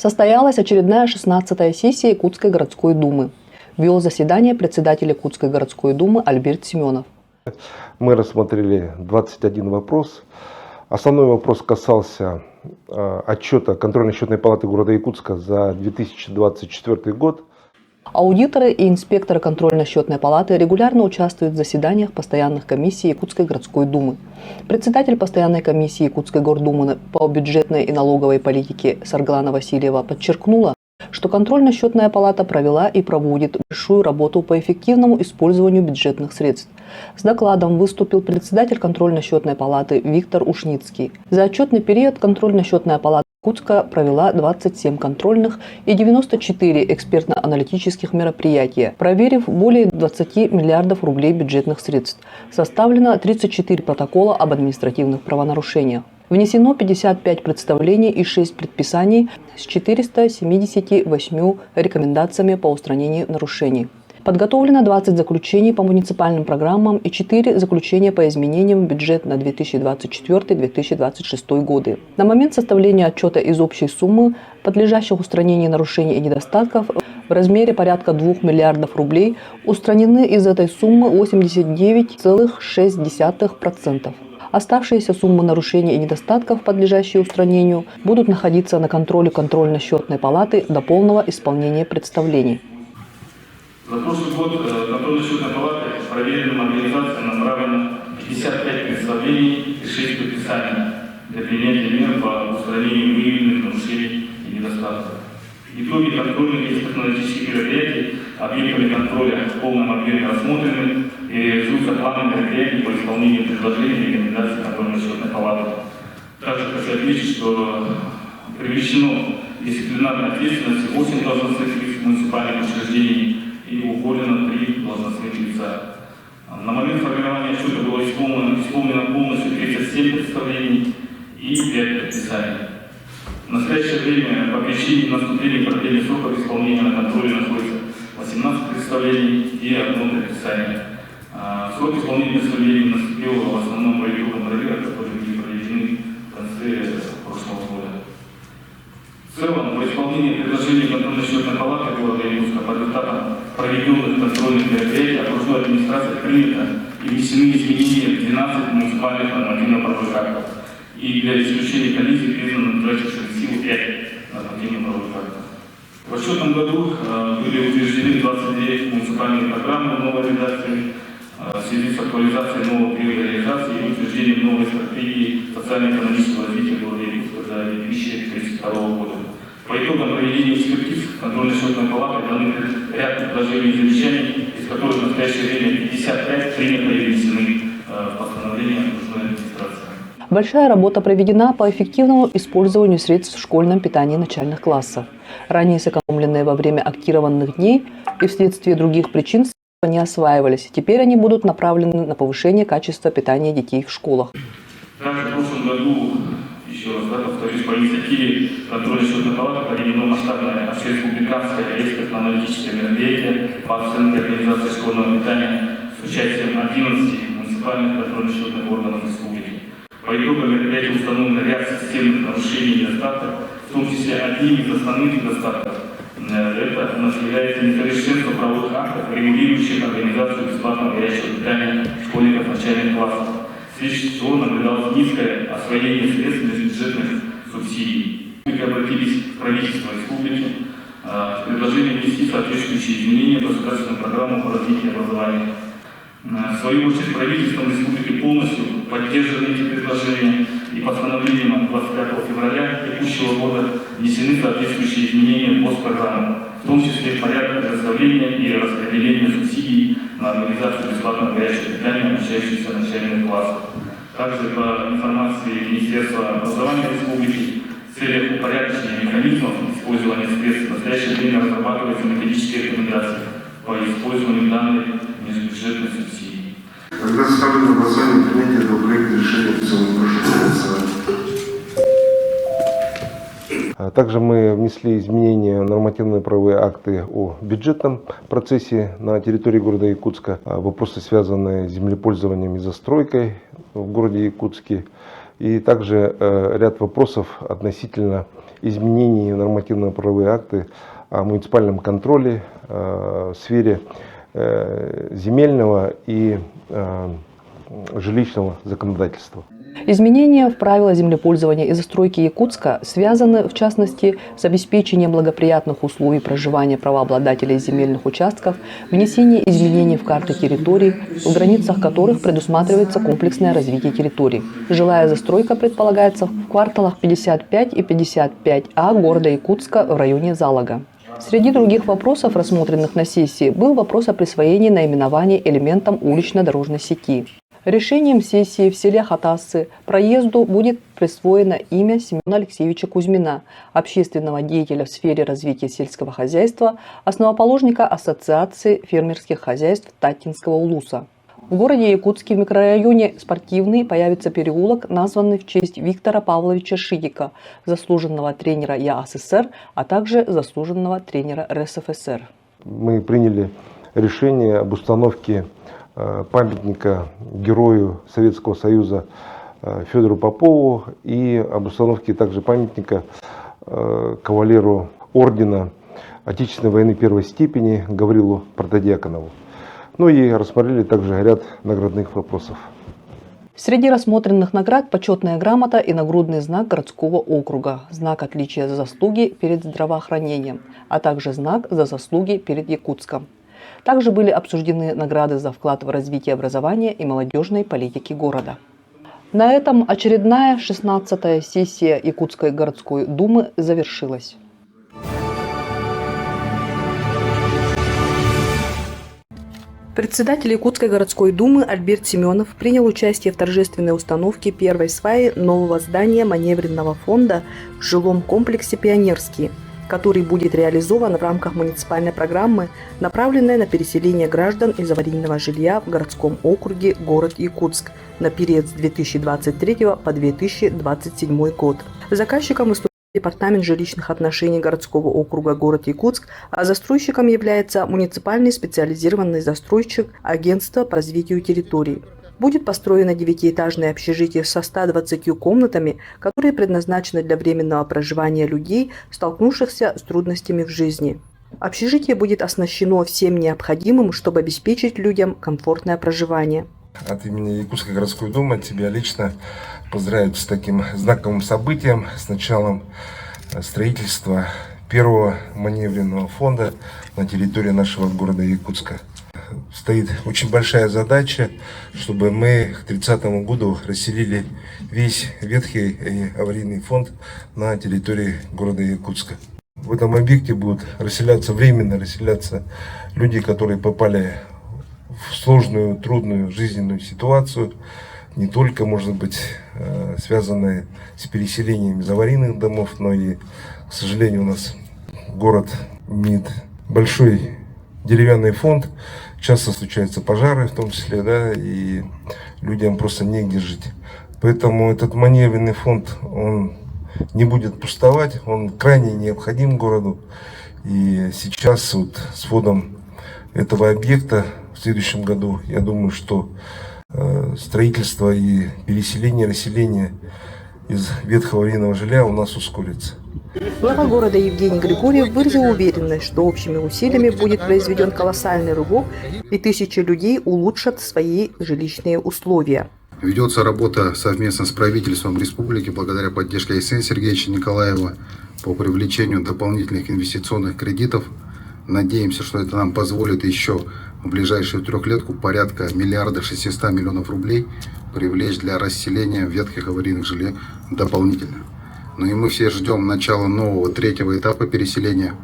Состоялась очередная 16-я сессия Якутской городской думы. Вел заседание председатель Якутской городской думы Альберт Семенов. Мы рассмотрели 21 вопрос. Основной вопрос касался отчета контрольно-счетной палаты города Якутска за 2024 год. Аудиторы и инспекторы контрольно-счетной палаты регулярно участвуют в заседаниях постоянных комиссий Якутской городской думы. Председатель постоянной комиссии Якутской гордумы по бюджетной и налоговой политике Сарглана Васильева подчеркнула, что контрольно-счетная палата провела и проводит большую работу по эффективному использованию бюджетных средств. С докладом выступил председатель контрольно-счетной палаты Виктор Ушницкий. За отчетный период контрольно-счетная палата Якутска провела 27 контрольных и 94 экспертно-аналитических мероприятия, проверив более 20 миллиардов рублей бюджетных средств. Составлено 34 протокола об административных правонарушениях. Внесено 55 представлений и 6 предписаний с 478 рекомендациями по устранению нарушений. Подготовлено 20 заключений по муниципальным программам и 4 заключения по изменениям в бюджет на 2024-2026 годы. На момент составления отчета из общей суммы, подлежащих устранению нарушений и недостатков, в размере порядка 2 миллиардов рублей устранены из этой суммы 89,6%. Оставшиеся суммы нарушений и недостатков, подлежащие устранению, будут находиться на контроле контрольно-счетной палаты до полного исполнения представлений. За прошлый год контрольно-счетной палаты проверенным организациям направлено 55 представлений и 6 предписаний для принятия мер по устранению выявленных нарушений и недостатков. Итоги контрольных и технологических мероприятий объектами контроля в полном объеме рассмотрены и реализуются планы мероприятий по исполнению предложений и рекомендаций контрольно-счетной палаты. Также хочу отметить, что привлечено к дисциплинарной ответственности 8 должностных лиц муниципальных учреждений и уволено 3 должностных лица. На момент формирования отчета было исполнено полностью 37 представлений и 5 предписаний. В настоящее время по причине наступления продления сроков исполнения на контроле находится 18 представлений и 1 предписание. Срок исполнения представлений наступил в основном по итогам проверок, которые были проведены в конце прошлого года. В целом, по исполнению предложений контрольно-счетной палаты города Якутска по результатам проведенных контрольных мероприятий окружной администрации принято и внесены изменения в 12 муниципальных нормативно-правовых актов и для исключения коллизий признаны тративших силу 5 нормативно-правовых актов. В отчетном году были утверждены 29 муниципальных программ новой редакции в связи с актуализацией нового периода реализации и утверждением новой стратегии социально-экономического развития города Якутска до 2032 года. По итогам проведения экспертиз контрольно-счетной палаты даны ряд предложений и замечаний, из которых в настоящее время 55 приняты и внесены в постановление окружной администрации. Большая работа проведена по эффективному использованию средств в школьном питании начальных классов. Ранее сэкономленные во время актированных дней и вследствие других причин не осваивались. Теперь они будут направлены на повышение качества питания детей в школах. Также в прошлом году, еще раз повторюсь, по инициативе контрольно-счетной палаты проведено масштабное общереспубликанское экспертно-аналитическое мероприятие по оценке организации школьного питания с участием 11 муниципальных контрольно-счетных органов республики. По итогам мероприятия установлен ряд системных нарушений и недостатков, в том числе одним из основных недостатков. Это у нас является несовершенство правовых актов, регулирующих организацию бесплатного горячего питания школьников начальных классов, вследствие чего наблюдалось низкое освоение средств межбюджетных субсидий. Мы обратились к правительству республики с предложением внести соответствующие изменения в государственную программу по развитию образования. В свою очередь, правительством республики полностью поддержаны эти предложения и постановлением от 25 февраля текущего года внесены соответствующие изменения в госпрограмму, в том числе в порядок предоставления и распределения субсидий на организацию бесплатного горячего питания обучающихся начальных классов. Также по информации Министерства образования республики в целях упорядочения механизмов использования средств в настоящее время разрабатываются методические рекомендации по использованию данной межбюджетной субсидии. Когда ставлю на голосование принятие этого проекта решения, в целом прошу голосовать. Также мы внесли изменения в нормативные правовые акты о бюджетном процессе на территории города Якутска. Вопросы, связанные с землепользованием и застройкой в городе Якутске. И также ряд вопросов относительно изменений в нормативно-правовые акты о муниципальном контроле в сфере земельного и жилищного законодательства. Изменения в правила землепользования и застройки Якутска связаны, в частности, с обеспечением благоприятных условий проживания правообладателей земельных участков, внесение изменений в карты территорий, в границах которых предусматривается комплексное развитие территорий. Жилая застройка предполагается в кварталах 55 и 55А города Якутска в районе Залога. Среди других вопросов, рассмотренных на сессии, был вопрос о присвоении наименований элементам улично-дорожной сети. Решением сессии в селе Хатассы проезду будет присвоено имя Семена Алексеевича Кузьмина, общественного деятеля в сфере развития сельского хозяйства, основоположника Ассоциации фермерских хозяйств Татинского улуса. В городе Якутске в микрорайоне Спортивный появится переулок, названный в честь Виктора Павловича Шидика, заслуженного тренера ЯССР, а также заслуженного тренера РСФСР. Мы приняли решение об установке памятника герою Советского Союза Федору Попову и об установке также памятника кавалеру ордена Отечественной войны первой степени Гаврилу Протодиаконову. Ну и рассмотрели также ряд наградных вопросов. Среди рассмотренных наград почетная грамота и нагрудный знак городского округа, знак отличия за заслуги перед здравоохранением, а также знак за заслуги перед Якутском. Также были обсуждены награды за вклад в развитие образования и молодежной политики города. На этом очередная 16-я сессия Якутской городской думы завершилась. Председатель Якутской городской думы Альберт Семенов принял участие в торжественной установке первой сваи нового здания маневренного фонда в жилом комплексе «Пионерский», который будет реализован в рамках муниципальной программы, направленной на переселение граждан из аварийного жилья в городском округе город Якутск на период с 2023 по 2027 год. Заказчиком выступает Департамент жилищных отношений городского округа город Якутск, а застройщиком является муниципальный специализированный застройщик Агентство по развитию территорий. Будет построено 9-этажное общежитие со 120 комнатами, которые предназначены для временного проживания людей, столкнувшихся с трудностями в жизни. Общежитие будет оснащено всем необходимым, чтобы обеспечить людям комфортное проживание. От имени Якутской городской думы тебя лично поздравляю с таким знаковым событием, с началом строительства первого маневренного фонда на территории нашего города Якутска. Стоит очень большая задача, чтобы мы к 30 году расселили весь ветхий и аварийный фонд на территории города Якутска. В этом объекте будут временно расселяться люди, которые попали в сложную, трудную жизненную ситуацию, не только, может быть, связанные с переселением из аварийных домов, но и, к сожалению, у нас город имеет большой деревянный фонд, часто случаются пожары в том числе, да, и людям просто негде жить. Поэтому этот маневренный фонд, он не будет пустовать, он крайне необходим городу. И сейчас вот с вводом этого объекта в следующем году, я думаю, что строительство и переселение, расселение из ветхого аварийного жилья у нас ускорится. Глава города Евгений Григорьев выразил уверенность, что общими усилиями будет произведен колоссальный рывок, и тысячи людей улучшат свои жилищные условия. Ведется работа совместно с правительством республики благодаря поддержке Александра Сергеевича Николаева по привлечению дополнительных инвестиционных кредитов. Надеемся, что это нам позволит еще в ближайшую трехлетку порядка 1 600 000 000 рублей привлечь для расселения ветхих аварийных жилья дополнительно. Ну и мы все ждем начала нового третьего этапа переселения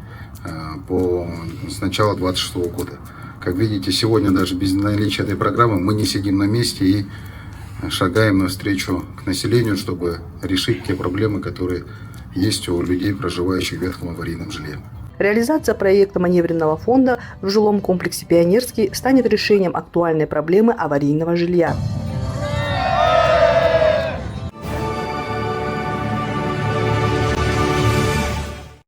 с начала 2026 года. Как видите, сегодня даже без наличия этой программы мы не сидим на месте и шагаем навстречу к населению, чтобы решить те проблемы, которые есть у людей, проживающих в ветхом аварийном жилье. Реализация проекта маневренного фонда в жилом комплексе «Пионерский» станет решением актуальной проблемы аварийного жилья.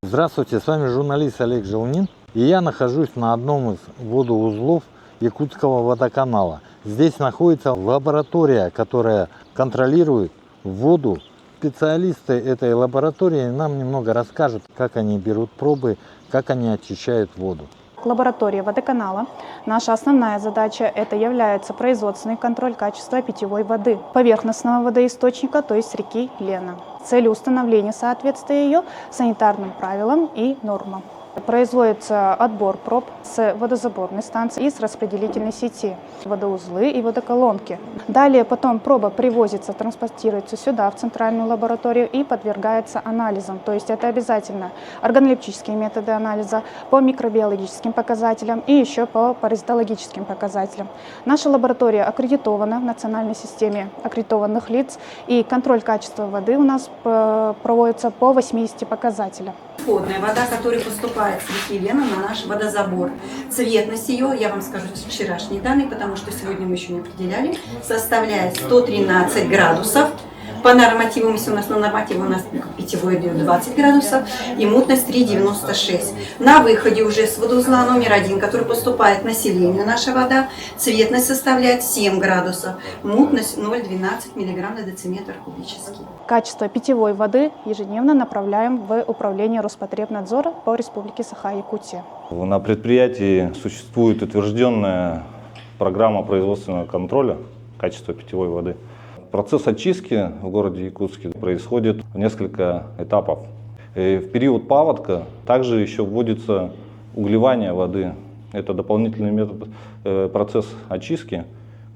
Здравствуйте, с вами журналист Олег Желнин, и я нахожусь на одном из водоузлов Якутского водоканала. Здесь находится лаборатория, которая контролирует в воду. Специалисты этой лаборатории нам немного расскажут, как они берут пробы, как они очищают воду. Лаборатория водоканала. Наша основная задача – это является производственный контроль качества питьевой воды поверхностного водоисточника, то есть реки Лена, с целью установления соответствия ее санитарным правилам и нормам. Производится отбор проб с водозаборной станции и с распределительной сети, водоузлы и водоколонки. Далее потом проба привозится, транспортируется сюда, в центральную лабораторию и подвергается анализам. То есть это обязательно органолептические методы анализа по микробиологическим показателям и еще по паразитологическим показателям. Наша лаборатория аккредитована в национальной системе аккредитованных лиц, и контроль качества воды у нас проводится по 80 показателям. Исходная вода, которая поступает с реки Лена на наш водозабор. Цветность ее, я вам скажу вчерашние данные, потому что сегодня мы еще не определяли, составляет 113 градусов. По нормативам, если у нас на нормативе у нас питьевой 20 градусов и мутность 3,96. На выходе уже с водоузла номер 1, который поступает в население, наша вода, цветность составляет 7 градусов, мутность 0,12 мг на дециметр кубический. Качество питьевой воды ежедневно направляем в управление Роспотребнадзора по Республике Саха-Якутия. На предприятии существует утвержденная программа производственного контроля качества питьевой воды. Процесс очистки в городе Якутске происходит в несколько этапов. И в период паводка также еще вводится углевание воды. Это дополнительный метод, процесс очистки,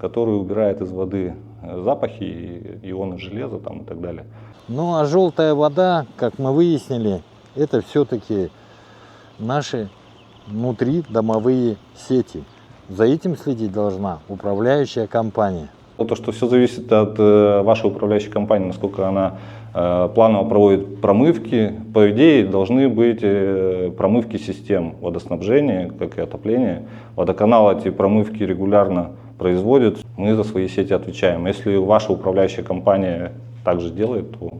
который убирает из воды запахи, ионы железа и так далее. Ну а желтая вода, как мы выяснили, это все-таки наши внутридомовые сети. За этим следить должна управляющая компания. То, что все зависит от вашей управляющей компании, насколько она планово проводит промывки. По идее, должны быть промывки систем водоснабжения, как и отопления. Водоканал эти промывки регулярно производит. Мы за свои сети отвечаем. Если ваша управляющая компания также делает, то,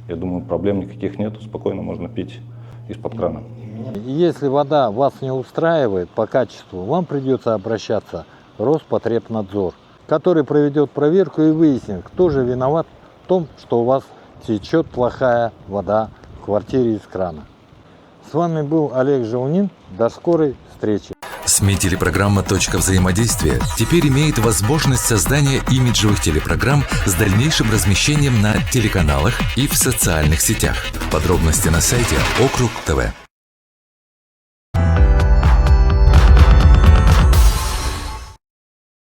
я думаю, проблем никаких нет. Спокойно можно пить из-под крана. Если вода вас не устраивает по качеству, вам придется обращаться в Роспотребнадзор, который проведет проверку и выяснит, кто же виноват в том, что у вас течет плохая вода в квартире из крана. С вами был Олег Жаунин. До скорой встречи. СМИ телепрограмма «Точка взаимодействия» теперь имеет возможность создания имиджевых телепрограмм с дальнейшим размещением на телеканалах и в социальных сетях. Подробности на сайте Округ ТВ.